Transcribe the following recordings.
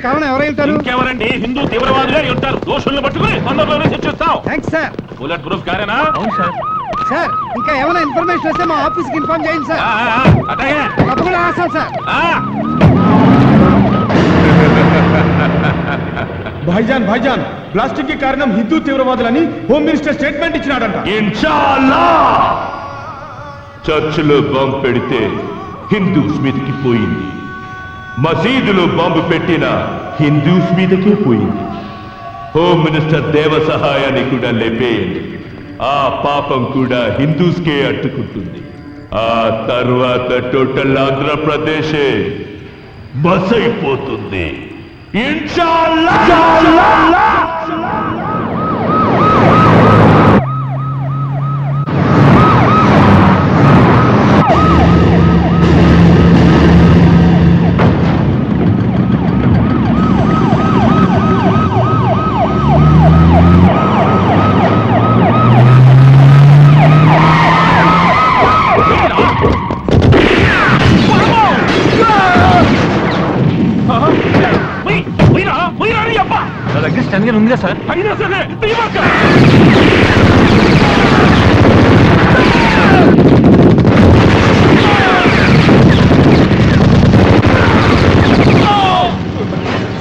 కారణం ఎవరై ఉంటారు? ఇంకెవరండి, హిందూ తీవ్రవాదులే ఉంటారు. దోషులను పట్టుకుని తొందరలోనే శిక్షిస్తాం. Thanks sir. బుల్లెట్ ప్రూఫ్ కారేనా? అవును సార్. సార్ ఇంకా ఏమైనా ఇన్ఫర్మేషన్ వస్తే మా ఆఫీస్ కి ఇన్ఫార్మ్ చేయండి సార్. అట్లాగే. తప్పకుండా రాస్తాం సార్. భాయిజాన్ బ్లాస్టింగ్ కి కారణం హిందూ తీవ్రవాదులని హోమ్ మినిస్టర్ స్టేట్మెంట్ ఇచ్చినాడంట. ఇన్షాల్లా చర్చిలో బాంబు పెడితే హిందూస్ మీదకి పోయింది, మసీదులో బాంబు పెట్టిన హిందూస్ మీదకే పోయింది. హోమ్ మినిస్టర్ దేవ సహాయాన్ని కూడా లేపేయండి, ఆ పాపం కూడా హిందూస్కే అట్టుకుంటుంది. ఆ తర్వాత టోటల్ ఆంధ్రప్రదేశే బస్ అయిపోతుంది. ఇన్షాల్లా. నా దగ్గర స్టన్ గన్ ఉందిగా సార్. అయినా సరే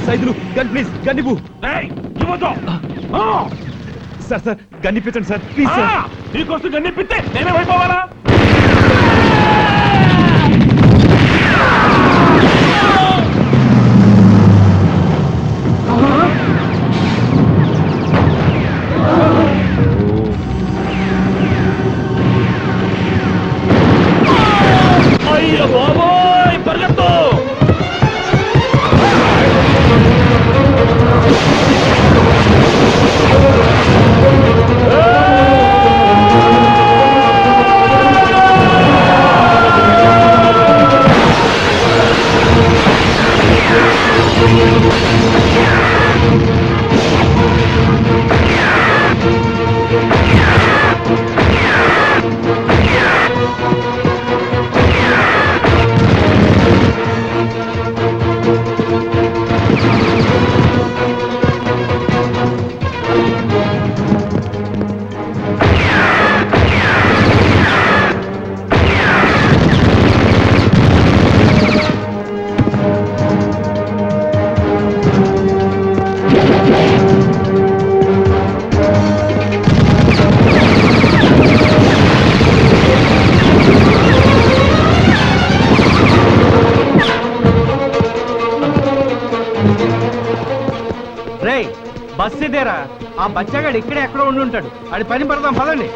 సైదులు గన్ ప్లీజ్, గన్ ఇవ్వు. సార్ గన్ ఇప్పించండి సార్ ప్లీజ్ సార్. నీకోసం గన్నిప్పితే నేనేమైపోవాలా? అయ్య బాబోయ్, పరిగెత్తు! బస్ ఇదేరా, ఆ బచ్చగాడు ఇక్కడే ఎక్కడో ఉండి ఉంటాడు. అది పని పడదాం పదండి.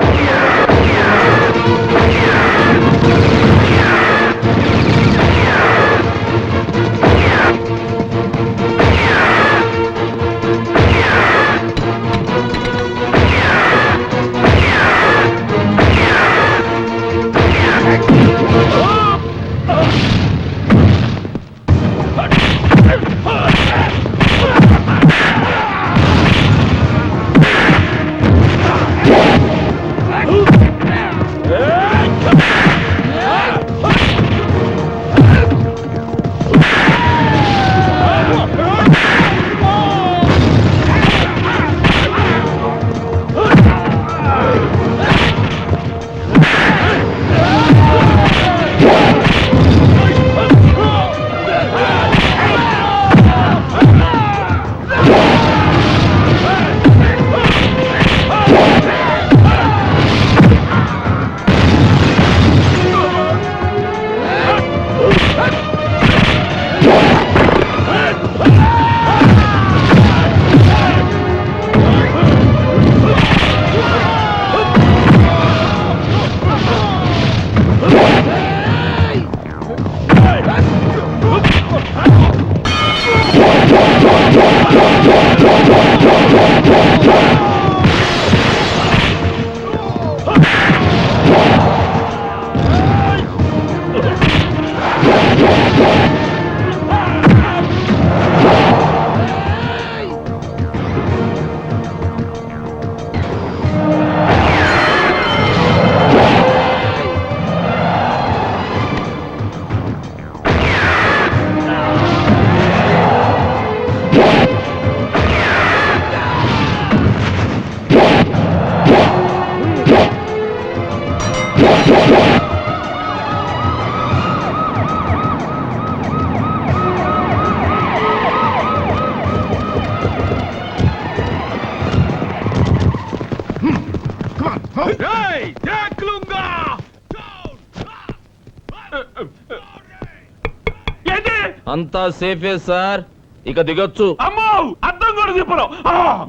అంతా సేఫే సార్, ఇక దిగొచ్చు. అమ్మో అర్థం కూడా చెప్పరు.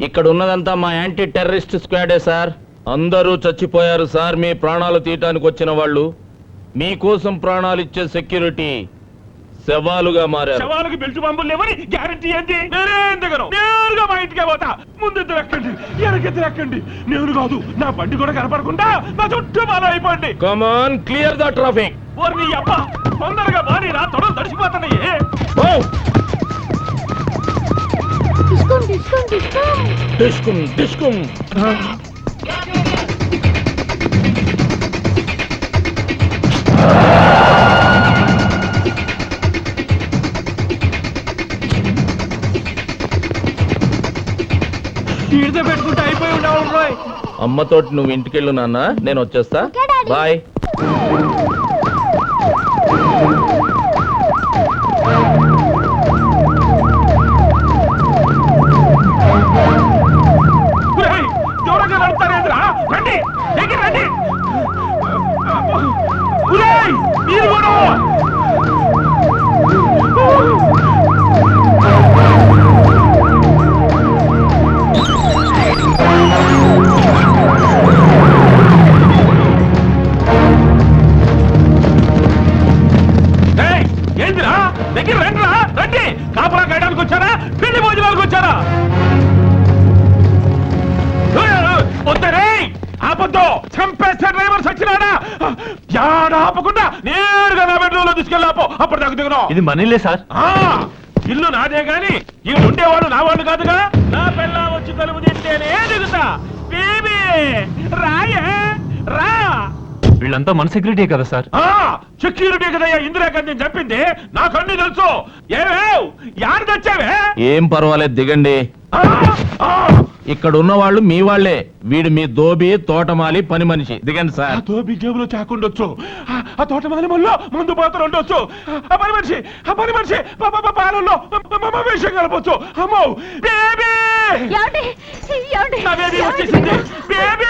ఇక్కడ ఉన్నదంతా మా యాంటీ టెర్రరిస్ట్ స్క్వాడే సార్. అందరూ చచ్చిపోయారు సార్. మీ ప్రాణాలు తీయటానికి వచ్చిన వాళ్ళు, మీకోసం ప్రాణాలు ఇచ్చే సెక్యూరిటీ శవాలుగా మారారు. శవాలకి బెల్ట్ బాంబులు లేవని గ్యారంటీ ఏంటి? నేనేం దిగను, నేరుగా మా ఇంటికే పోతా. ముందు ఎక్కండి, వెనకెత్తి ఎక్కండి. నేను కాదు, నా బండి కూడా కనపడకుండా నా చుట్టూ బాగా అయిపోండి. Come on, clear the traffic. ఓర్ని అబ్బా, తొందరగా బాని రా, తొడలు తడిసిపోతున్నాయి. డిస్కుం డిస్కుం. ఈడితో పెట్టుకుంటే అయిపోయి ఉండవు రోయ్. అమ్మతోటి నువ్వు ఇంటికెళ్ళు నాన్న, నేను వచ్చేస్తా. బాయ్. ఒరేయ్, దూరంగా నడుపుతారేంద్రా? రండి, దగ్గర రండి. ఒరేయ్, మీరు కూడా. ఏయ్, ఏందిరా? దగ్గర రండిరా, రండి. కాపలా కాయడానికి వచ్చారా, పెళ్లి భోజనాలకు వచ్చారా? వద్దరే, ఆపొద్దు. చంపేస్తే డ్రైవర్ సచ్చినాడా? యాడ ఆపకుండా నేరుగా నా బెడ్రూమ్ లో తీసుకెళ్ళాపో. అప్పుడు నాకు దిగను. ఇది మనీలే సార్. ఇల్లు నాదే గాని ఈడు ఉండేవాడు నా వాళ్ళు కాదుగా. నా పిల్ల వచ్చి తలుపు తింటేనే దిగుతా. బేబీ రాయే రా. వీళ్ళంతా మన సెక్యూరిటీ కదా సార్. సెక్యూరిటీ కదయ్యా ఇందిరాగాంధీ చెప్పింది. నాకు అన్ని తెలుసు. ఏమేవ్ యాడ తెచ్చావే? ఏం పర్వాలేదు, దిగండి. ఇక్కడ ఉన్న వాళ్ళు మీ వాళ్లే. వీడు మీ దోబి, తోటమాలి, పని మనిషి. దిగండి సార్. తోబి జేబులో చాకుండొచ్చు, ఆ తోటమాలి మళ్ళీ ముందు పాత్ర ఉండొచ్చు, ఆ పని మనిషి పాలల్లో విషయం కలపొచ్చు. అమ్మో బేబీ, నా బేబీ వచ్చేసింది. Baby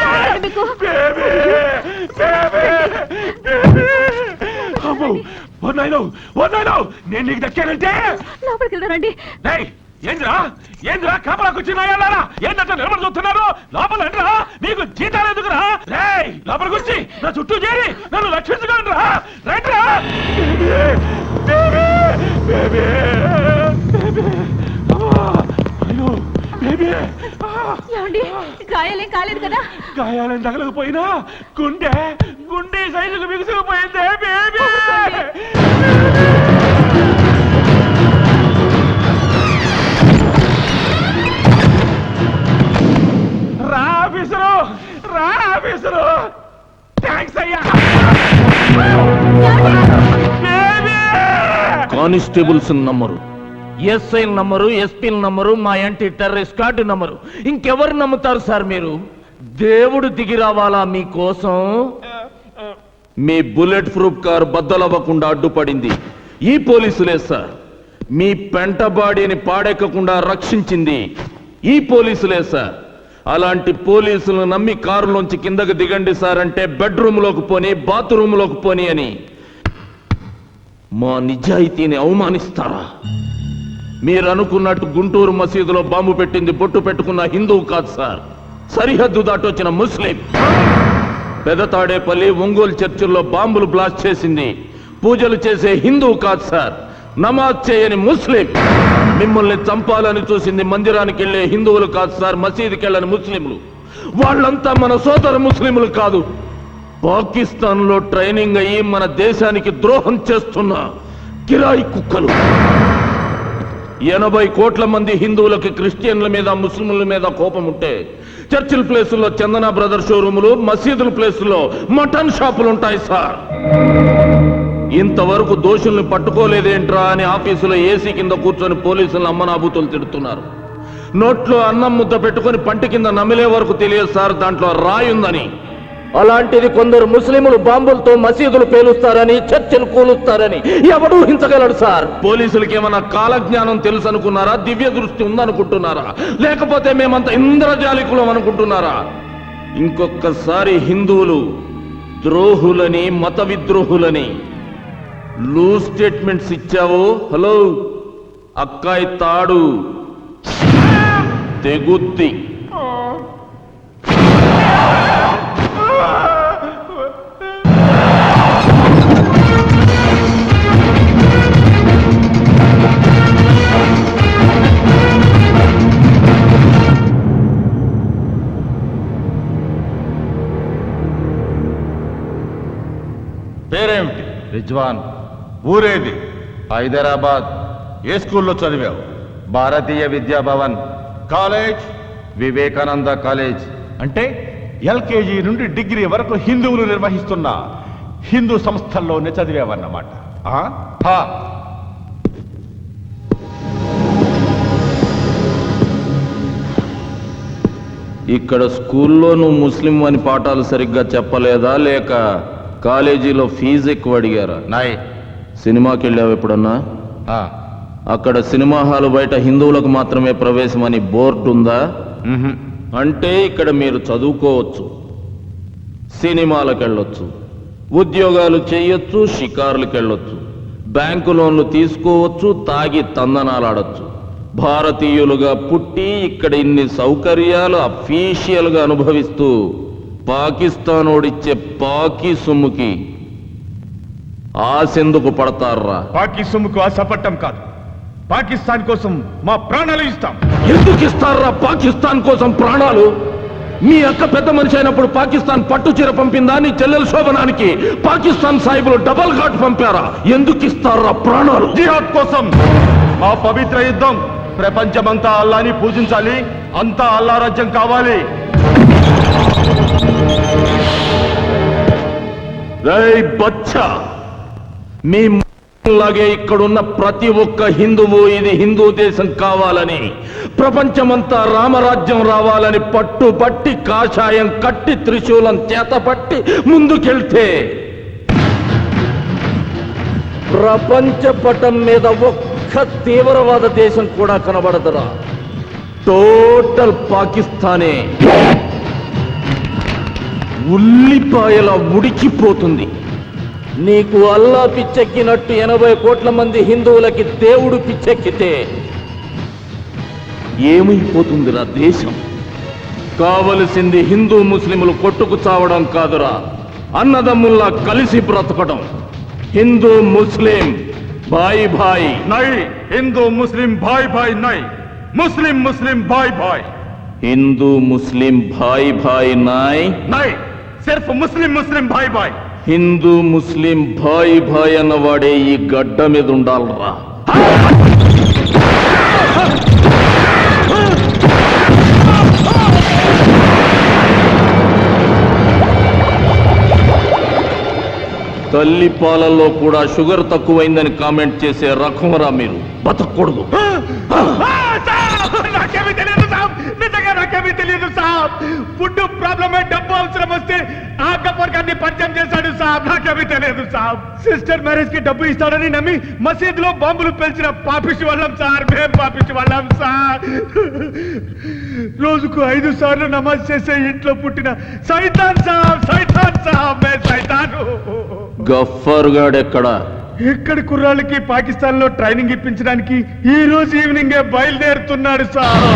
baby baby. అమ్మో వన్నాయిలో నేను నీకు దక్కానంటే లోపలికి వెళ్తారండి. ఏంద్రా కాపలాకు వచ్చినాయాలారా? ఏంటంటే నిలబడి చూస్తున్నారు? లోపల రా, నీకు జీతాలు ఎందుకురా? రేయ్, లోపలికి వచ్చి నా చుట్టూ చేరి నన్ను రక్షించుకోండి రా. రైట్రా. గాయాలేం కాలేదు కదా? గాయాలని తగలకపోయినా గుండె సైజుకు బిగుసుకుపోయిందే బేబీ. రా ఆఫీసరు, థ్యాంక్స్ అయ్యా. Constables number, SI number, SP number, మా యాంటీ టెర్రరిస్ట్ కార్డు నంబరు. ఇంకెవరు నమ్ముతారు సార్ మీరు? దేవుడు దిగి రావాలా మీకోసం? మీ బుల్లెట్ ప్రూఫ్ కారు బద్దలవ్వకుండా అడ్డుపడింది ఈ పోలీసులే సార్. మీ పెంట బాడీని పాడెక్కకుండా రక్షించింది ఈ పోలీసులే సార్. అలాంటి పోలీసులను నమ్మి కారులోంచి కిందకు దిగండి సార్ అంటే బెడ్రూమ్లోకి పోని, బాత్రూంలోకి పోని అని మా నిజాయితీని అవమానిస్తారా? మీరు అనుకున్నట్టు గుంటూరు మసీదులో బాంబు పెట్టింది బొట్టు పెట్టుకున్న హిందువు కాదు సార్, సరిహద్దు దాటొచ్చిన ముస్లిం. పెదతాడేపల్లి, ఒంగోలు చర్చిల్లో బాంబులు బ్లాస్ట్ చేసింది పూజలు చేసే హిందువు కాదు సార్, నమాజ్ చేయని ముస్లిం. మిమ్మల్ని చంపాలని చూసింది మందిరానికి వెళ్లే హిందువులు కాదు సార్, మసీదుకి వెళ్ళని ముస్లింలు. వాళ్ళంతా మన సోదర ముస్లింలు కాదు, పాకిస్తాన్ లో ట్రైనింగ్ అయ్యి మన దేశానికి ద్రోహం చేస్తున్న కిరాయి కుక్కలు. 80 కోట్ల మంది హిందువులకి క్రిస్టియన్ల మీద, ముస్లింల మీద కోపం ఉంటే చర్చిల ప్లేసుల్లో చందన బ్రదర్ షోరూములు, మసీదుల ప్లేసుల్లో మటన్ షాపులు ఉంటాయి సార్. ఇంతవరకు దోషుల్ని పట్టుకోలేదేంట్రా అని ఆఫీసులో ఏసీ కింద కూర్చొని పోలీసులను అమ్మనాభూతులు తిడుతున్నారు. నోట్లో అన్నం ముద్ద పెట్టుకుని పంటి కింద నమిలే వరకు తెలియదు సార్ దాంట్లో రాయుందని. అలాంటిది కొందరు ముస్లింలు బాంబులతో మసీదులు పేలుస్తారని, చర్చలు కూలుస్తారని ఎవడూ హించగలడు సార్. పోలీసులకి ఏమన్నా కాలజ్ఞానం తెలుసు అనుకున్నారా? దివ్య దృష్టి ఉందనుకుంటున్నారా? లేకపోతే మేమంతా ఇంద్రజాలికులం అనుకుంటున్నారా? ఇంకొకసారి హిందువులు ద్రోహులని, మత విద్రోహులని లూజ్ స్టేట్మెంట్స్ ఇచ్చావు. హలో, అక్కాయి తాడు తెగుద్ది. పేరేమిటి? రిజ్వాన్. ఊరేది? హైదరాబాద్. ఏ స్కూల్లో చదివావు? భారతీయ విద్యాభవన్. కాలేజ్? వివేకానంద కాలేజ్. అంటే ఎల్కేజీ నుండి డిగ్రీ వరకు హిందువులు నిర్వహిస్తున్న హిందూ సంస్థల్లోనే చదివావన్నమాట. ఇక్కడ స్కూల్లో నువ్వు ముస్లిం అని పాఠాలు సరిగ్గా చెప్పలేదా, లేక కాలేజీలో ఫీజు ఎక్కువ అడిగారా? నాయ్. సినిమాకి వెళ్ళావు ఎప్పుడన్నా? అక్కడ సినిమా హాలు బయట హిందువులకు మాత్రమే ప్రవేశం అని బోర్డు ఉందా? అంటే ఇక్కడ మీరు చదువుకోవచ్చు, సినిమాలకు వెళ్ళొచ్చు, ఉద్యోగాలు చేయొచ్చు, షికారులకు వెళ్ళొచ్చు, బ్యాంకు లోన్లు తీసుకోవచ్చు, తాగి తందనాలాడొచ్చు. భారతీయులుగా పుట్టి ఇక్కడ ఇన్ని సౌకర్యాలు అఫీషియల్గా అనుభవిస్తూ పాకిస్తానోడిచ్చే పాకి సొమ్ముకి ఆశెందుకు పడతారా? పాకి సొమ్ముకు ఆశపట్టం కాదు, పాకిస్తాన్ కోసం మా ప్రాణాలు ఇస్తాం. ఎందుకు ఇస్తారా పాకిస్తాన్ కోసం ప్రాణాలు? మీ అక్క పెద్ద మనిషి అయినప్పుడు పాకిస్తాన్ పట్టు చీర పంపిందా? నీ చెల్లెల శోభనానికి పాకిస్తాన్ సాహిబులు డబల్ ఘాట్ పంపారా? ఎందుకు ఇస్తారా ప్రాణాలు? జిహాద్ కోసం. మా పవిత్ర యుద్ధం. ప్రపంచమంతా అల్లాని పూజించాలి, అంతా అల్లా రాజ్యం కావాలి. రేయ్ బచ్చా, మీ లాగే ఇక్కడున్న ప్రతి ఒక్క హిందువు ఇది హిందూ దేశం కావాలని, ప్రపంచమంతా రామరాజ్యం రావాలని పట్టుబట్టి కాషాయం కట్టి త్రిశూలం చేతపట్టి ముందుకెళ్తే ప్రపంచ పటం మీద ఒక్క తీవ్రవాద దేశం కూడా కనబడదురా. టోటల్ పాకిస్తానే ఉల్లిపాయల ఉడికిపోతుంది. నీకు అల్లా పిచ్చెక్కినట్టు 80 కోట్ల మంది హిందువులకి దేవుడు పిచ్చెక్కితే ఏమైపోతుందిరా దేశం? కావలసింది హిందూ ముస్లింలు కొట్టుకు చావడం కాదురా, అన్నదమ్ముల్లా కలిసి బ్రతకడం. హిందూ ముస్లిం భాయ్ భాయ్ నై. హిందూ ముస్లిం భాయ్ భాయ్ నై. ముస్లిం ముస్లిం భాయ్ భాయ్. హిందూ ముస్లిం భాయ్ భాయ్ నాయ్ నై. సిర్ఫ్ ముస్లిం ముస్లిం భాయ్ భాయ్. హిందూ ముస్లిం భాయ్ భాయ్ అన్నవాడే ఈ గడ్డ మీద ఉండాలరా. తల్లి పాలల్లో కూడా షుగర్ తక్కువైందని కామెంట్ చేసే రకమరా మీరు. బతకూడదు. నాకేమీ తెలియదు సాబ్, నిజంగా నాకేమీ తెలియదు సాబ్. ఫుడ్ ప్రాబ్లమే, డబ్బు అవసరం వస్తే ఆ గబ్బర్ గారిని పరిచయం చేశాడు సాబ్. నాకేమీ తెలియదు సాబ్. సిస్టర్ మ్యారేజ్ కి డబ్బు ఇస్తాడని నమ్మి మసీదులో బాంబులు పేల్చిన పాపిష్టి వాళ్ళం సార్. మేం పాపిష్టి వాళ్ళం సార్. రోజుకు 5 సార్లు నమాజ్ చేసే ఇంట్లో పుట్టిన సైతాన్ సాబ్. సైతాన్ సాబ్, మే సైతాను. గఫ్ఫర్ గాడెక్కడా? ఇక్కడి కుర్రాళ్ళకి పాకిస్తాన్ లో ట్రైనింగ్ ఇప్పించడానికి ఈ రోజు ఈవినింగే బయలుదేరుతున్నాడు సార్.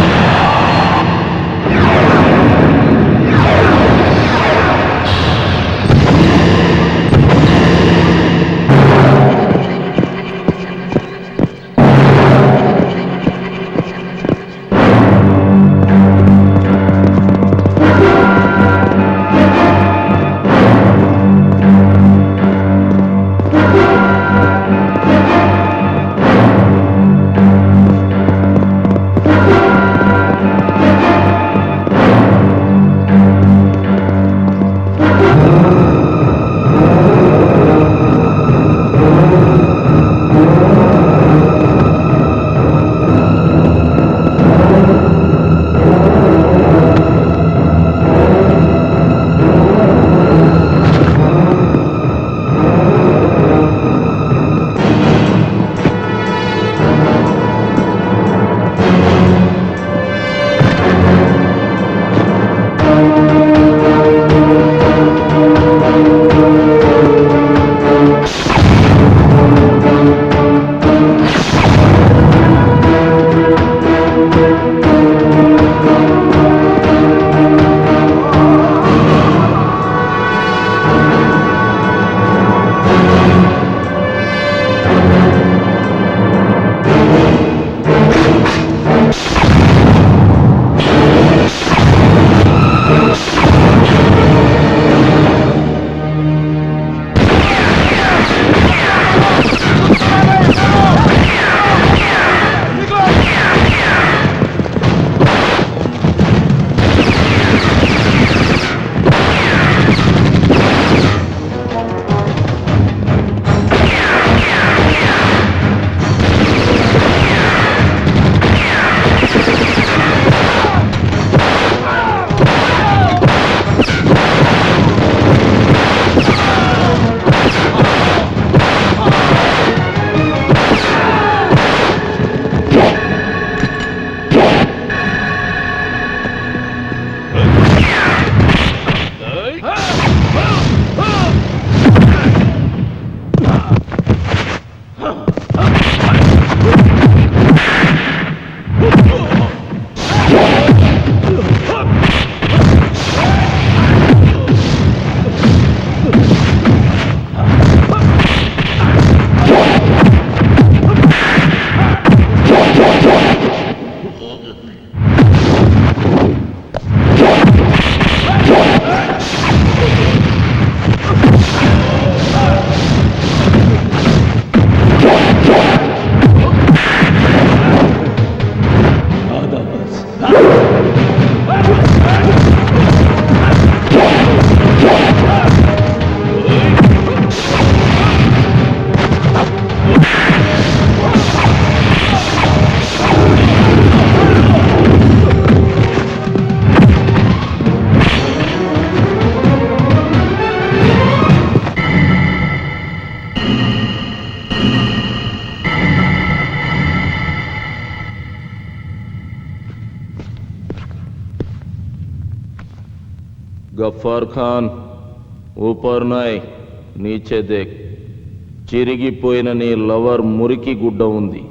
ఉంటుంది. గఫార్ ఖాన్ ఊపర్ నాయ్ నీచే దేక్, చిరిగిపోయిన నీ లవర్ మురికి గుడ్డ ఉంది.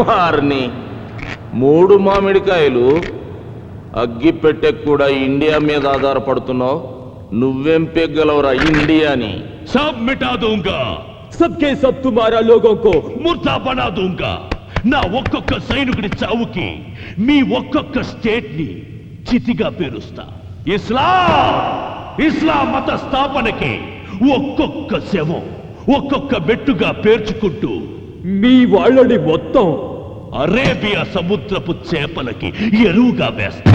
వారిని 3 మామిడికాయలు అగ్గి పెట్టే కూడా ఇండియా మీద ఆధారపడుతున్నావు. నువ్వేం పెగ్గలవరా ఇండియాని? सब मिटा दूंगा, सबके सब तुम्हारा लोगों को ముర్దా బనా దూంగా. నా ఒక్కొక్క సైనికుడి చావుకి మీ ఒక్కొక్క స్టేట్ ని చితిగా పేరుస్తా. ఇస్లాం మత స్థాపనకి ఒక్కొక్క శవం ఒక్కొక్క బెట్టుగా పేర్చుకుంటూ మీ వాళ్ళని మొత్తం అరేబియా సముద్రపు చేపలకి ఎరువుగా వేస్తా.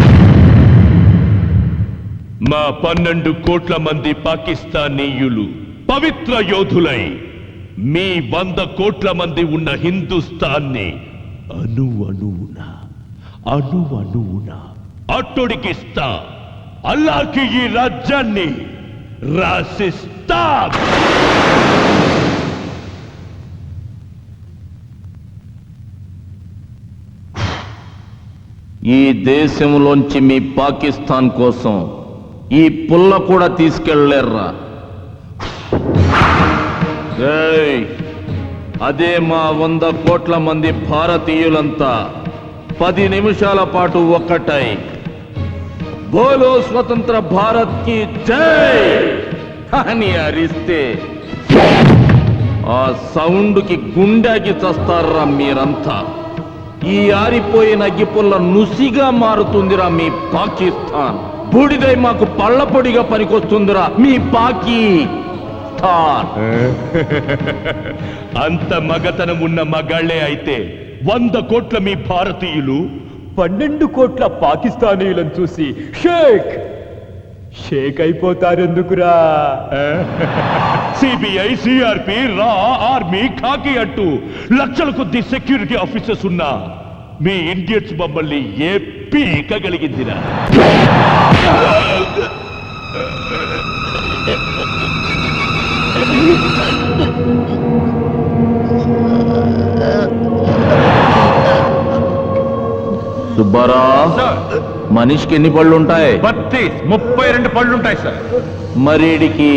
మా 12 కోట్ల మంది పాకిస్తానీయులు పవిత్ర యోధులై మీ 100 కోట్ల మంది ఉన్న హిందుస్థాన్ని అణువణువున అట్టొడికిస్తా. అల్లాకి ఈ రాజ్యాన్ని రాసిస్తా. ఈ దేశంలోంచి మీ పాకిస్తాన్ కోసం ఈ పుల్ల కూడా తీసుకెళ్లేర్రా. అదే మా 100 కోట్ల మంది భారతీయులంతా 10 నిమిషాల పాటు ఒక్కటై బోలో స్వతంత్ర భారత్ కి జై అని అరిస్తే ఆ సౌండ్ కి గుండెకి చస్తారా మీరంతా. ఈ ఆరిపోయిన అగ్గిపుల్ల నుసిగా మారుతుందిరా మీ పాకిస్తాన్. బూడిదై మాకు పళ్ళపొడిగా పనికొస్తుందిరా మీ పాకిస్తాన్. అంత మగతనం ఉన్న మగాళ్లే అయితే 100 కోట్ల మీ భారతీయులు 12 కోట్ల పాకిస్తానీయులను చూసి షేక్ అయిపోతారెందుకురా? సిబిఐ, సిఆర్పి, రా, ఆర్మీ, ఖాకీ అంటూ లక్షల కొద్ది సెక్యూరిటీ ఆఫీసర్స్ ఉన్నా మీ ఇండియన్స్ మమ్మల్ని ఏ పీకగలిగిందిరా? సుబ్బారా, మనిషికి ఎన్ని పళ్ళు ఉంటాయి? 32 పళ్ళుంటాయి సార్. మరీడికి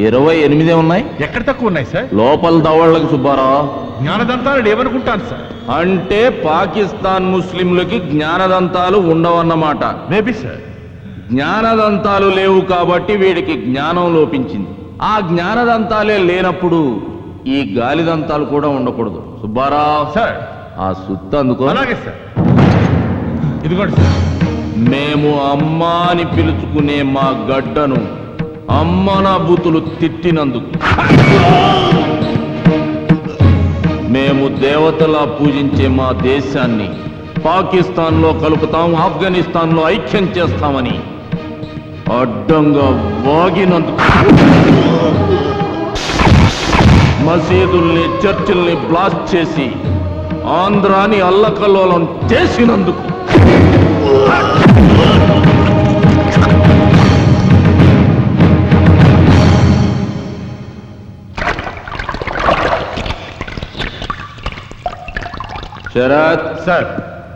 28 ఉన్నాయి. ఎక్కడ తక్కువ ఉన్నాయి సార్? లోపల దవళ్ళకి సుబ్బారా. జ్ఞానదంతాలు ఏమనుకుంటాను సార్? అంటే పాకిస్తాన్ ముస్లింలకి జ్ఞానదంతాలు ఉండవన్నమాట. Maybe sir. జ్ఞానదంతాలు లేవు కాబట్టి వీడికి జ్ఞానం లోపించింది. ఆ జ్ఞానదంతాలే లేనప్పుడు ఈ గాలిదంతాలు కూడా ఉండకూడదు. సుబ్బారా సార్, ఆ సుత్త అందుకో. అలాగే సార్. ఇదిగోండి సార్. మేము అమ్మ అని పిలుచుకునే మా గడ్డను అమ్మనా బూతులు తిట్టినందుకు, మేము దేవతలా పూజించే మా దేశాన్ని పాకిస్తాన్లో కలుపుతాం, ఆఫ్ఘనిస్తాన్లో ఐక్యం చేస్తామని అడ్డంగా వాగినందుకు, మసీదుల్ని చర్చిల్ని బ్లాస్ట్ చేసి ఆంధ్రాని అల్లకల్లోలం చేసినందుకు, శరత్ సార్,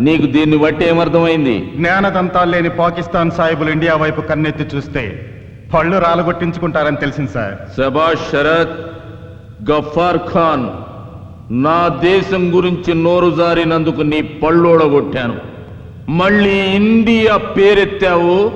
నీకు దీన్ని బట్టి ఏమర్థమైంది? జ్ఞానదంతాలు లేని పాకిస్తాన్ సాహిబులు ఇండియా వైపు కన్నెత్తి చూస్తే పళ్ళు రాలగొట్టించుకుంటారని తెలిసింది సార్. శబాష్ శరత్. గఫార్ ఖాన్, నా దేశం గురించి నోరు జారినందుకు నీ పళ్ళోడగొట్టాను. మళ్ళీ ఇండియా పేరెత్తావు